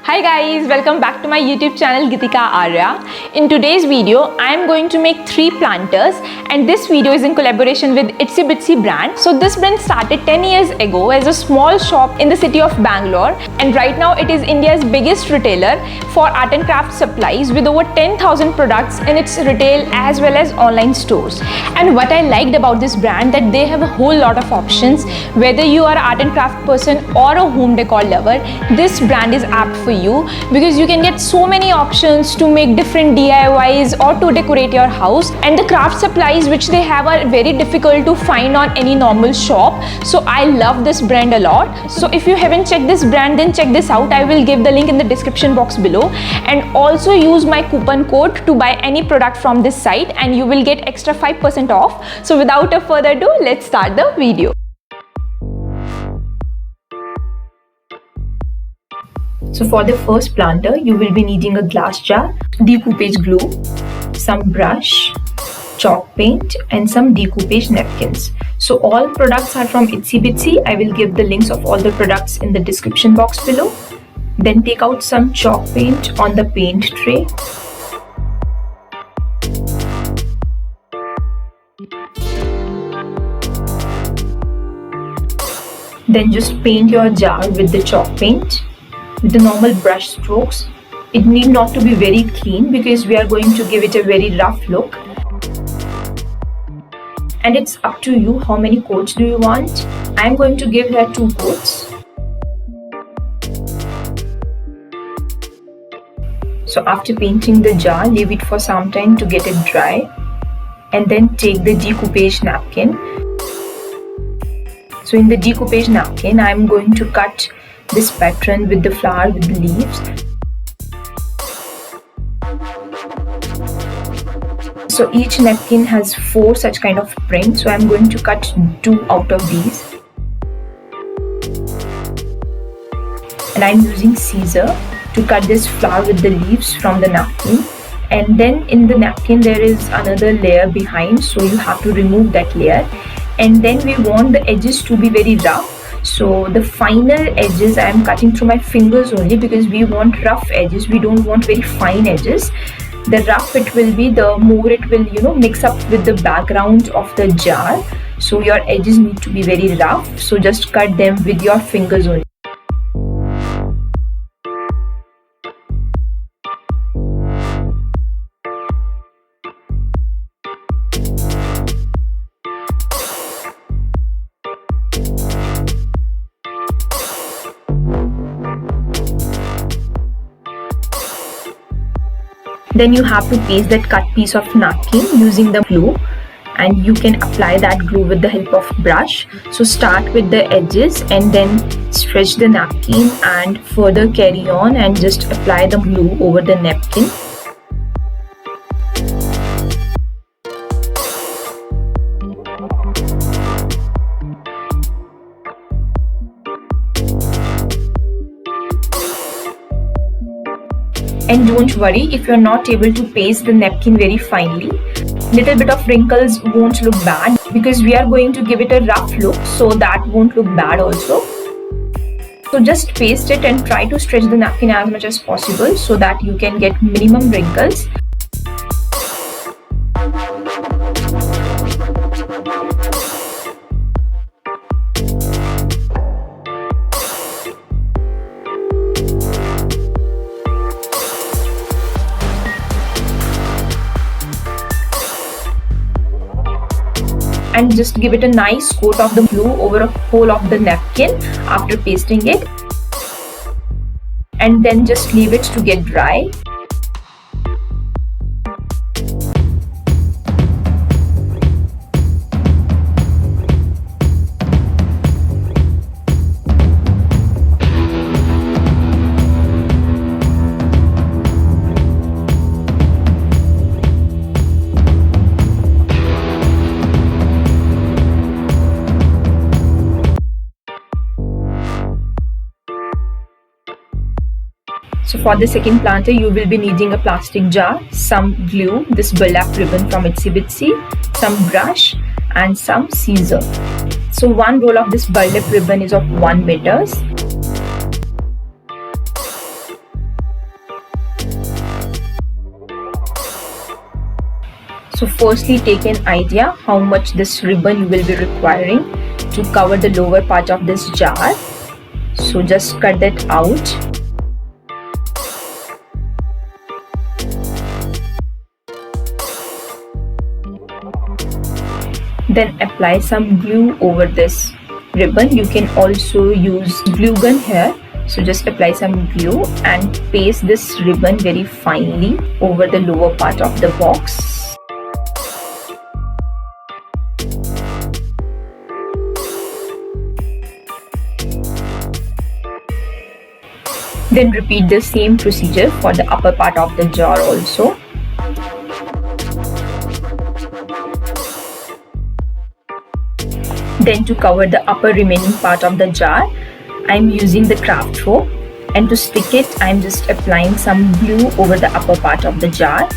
Hi guys, welcome back to my YouTube channel Gitika Arya. In today's video, I am going to make 3 planters and this video is in collaboration with itsy-bitsy brand. So this brand started 10 years ago as a small shop in the city of Bangalore and right now it is India's biggest retailer for art and craft supplies with over 10,000 products in its retail as well as online stores. And what I liked about this brand that they have a whole lot of options. Whether you are an art and craft person or a home decor lover, this brand is apt for you because you can get so many options to make different DIYs or to decorate your house, and the craft supplies which they have are very difficult to find on any normal shop. So I love this brand a lot. So if you haven't checked this brand, then check this out. I will give the link in the description box below, and also use my coupon code to buy any product from this site and you will get extra 5% off. So without a further ado, let's start the video. So for the first planter, you will be needing a glass jar, decoupage glue, some brush, chalk paint and some decoupage napkins. So all products are from itsy-bitsy. I will give the links of all the products in the description box below. Then take out some chalk paint on the paint tray. Then just paint your jar with the chalk paint with the normal brush strokes. It need not to be very clean because we are going to give it a very rough look. And it's up to you how many coats do you want. I am going to give her 2 coats. So after painting the jar, leave it for some time to get it dry. And then take the decoupage napkin. So in the decoupage napkin, I am going to cut this pattern with the flower with the leaves. So each napkin has 4 such kind of prints. So I am going to cut 2 out of these. And I am using scissor to cut this flower with the leaves from the napkin. And then in the napkin there is another layer behind, so you have to remove that layer. And then we want the edges to be very rough. So the finer edges I am cutting through my fingers only because we want rough edges. We don't want very fine edges. The rough it will be, the more it will, mix up with the background of the jar. So your edges need to be very rough. So just cut them with your fingers only. Then you have to paste that cut piece of napkin using the glue, and you can apply that glue with the help of brush. So start with the edges and then stretch the napkin and further carry on and just apply the glue over the napkin. And don't worry if you are not able to paste the napkin very finely. Little bit of wrinkles won't look bad because we are going to give it a rough look, so that won't look bad also. So just paste it and try to stretch the napkin as much as possible so that you can get minimum wrinkles. And just give it a nice coat of the glue over a whole of the napkin after pasting it, and then just leave it to get dry. So for the second planter, you will be needing a plastic jar, some glue, this burlap ribbon from itsy-bitsy, some brush and some scissor. So one roll of this burlap ribbon is of 1 meters. So firstly, take an idea how much this ribbon you will be requiring to cover the lower part of this jar. So just cut that out. Then apply some glue over this ribbon. You can also use glue gun here. So just apply some glue and paste this ribbon very finely over the lower part of the box. Then repeat the same procedure for the upper part of the jar also. Then to cover the upper remaining part of the jar, I am using the craft rope, and to stick it I am just applying some glue over the upper part of the jar.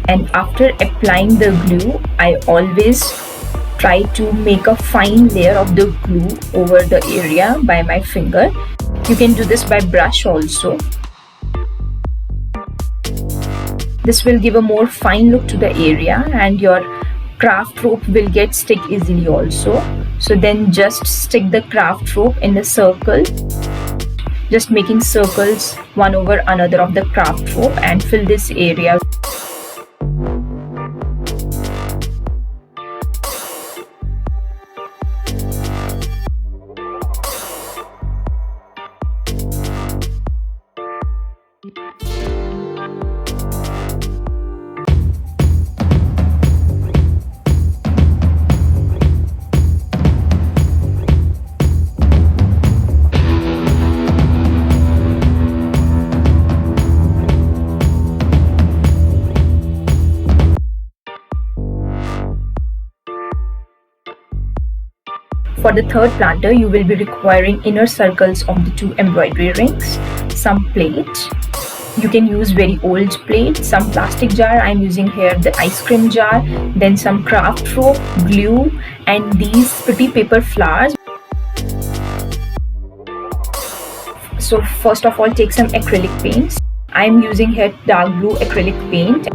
And after applying the glue, I always try to make a fine layer of the glue over the area by my finger. You can do this by brush also. This will give a more fine look to the area, and your craft rope will get stick easily also. So then just stick the craft rope in the circle, just making circles one over another of the craft rope, and fill this area. For the third planter, you will be requiring inner circles of the 2 embroidery rings, some plate. You can use very old plate, some plastic jar. I am using here the ice cream jar, then some craft rope, glue, and these pretty paper flowers. So first of all, take some acrylic paints. I am using here dark blue acrylic paint,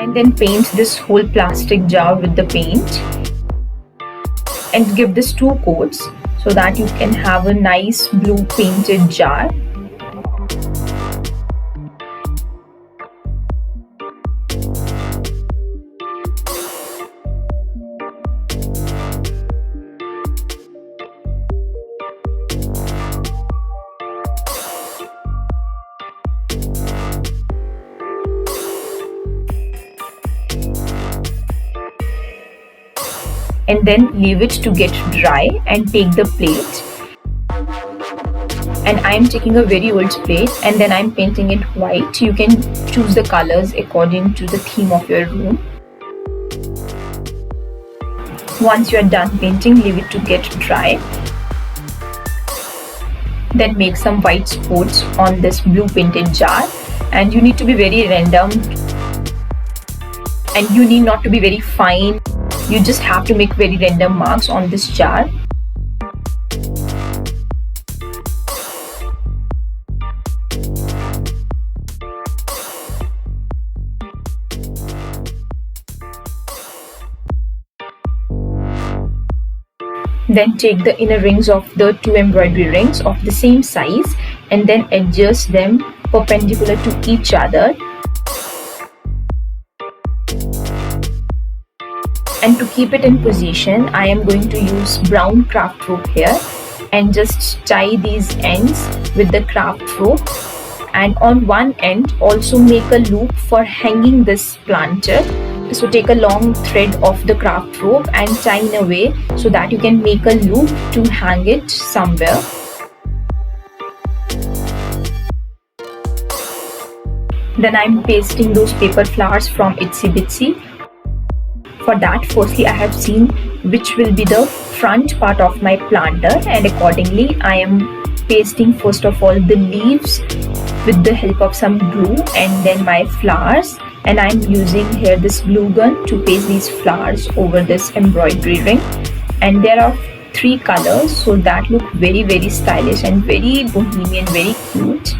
and then paint this whole plastic jar with the paint. And give this 2 coats so that you can have a nice blue painted jar. And then leave it to get dry, and take the plate, and I am taking a very old plate, and then I am painting it white. You can choose the colors according to the theme of your room. Once you are done painting, leave it to get dry. Then make some white spots on this blue painted jar, and you need to be very random, and you need not to be very fine. You just have to make very random marks on this jar. Then take the inner rings of the 2 embroidery rings of the same size, and then adjust them perpendicular to each other. And to keep it in position, I am going to use brown craft rope here, and just tie these ends with the craft rope, and on one end also make a loop for hanging this planter. So take a long thread of the craft rope and tie in a way so that you can make a loop to hang it somewhere. Then I am pasting those paper flowers from itsy-bitsy. For that, firstly I have seen which will be the front part of my planter, and accordingly I am pasting first of all the leaves with the help of some glue, and then my flowers, and I am using here this glue gun to paste these flowers over this embroidery ring. And there are 3 colors, so that look very stylish and very bohemian, very cute.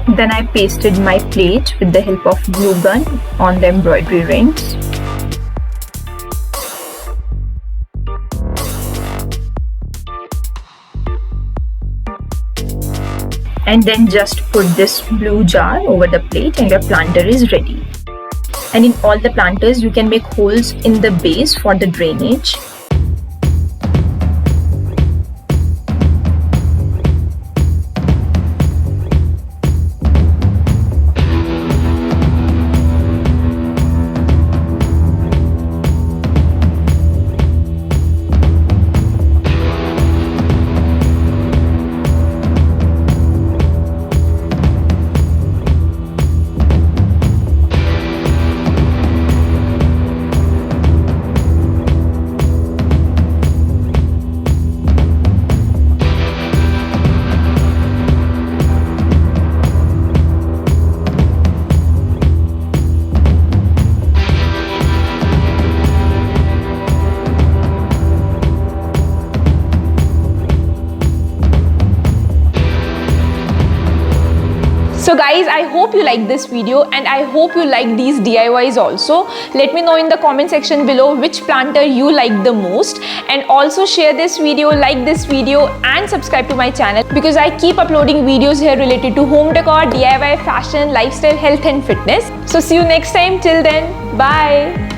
Then I pasted my plate with the help of glue gun on the embroidery rings. And then just put this blue jar over the plate and your planter is ready. And in all the planters you can make holes in the base for the drainage. So guys, I hope you like this video and I hope you like these DIYs also. Let me know in the comment section below which planter you like the most, and also share this video, like this video and subscribe to my channel because I keep uploading videos here related to home decor, DIY, fashion, lifestyle, health and fitness. So see you next time. Till then, bye.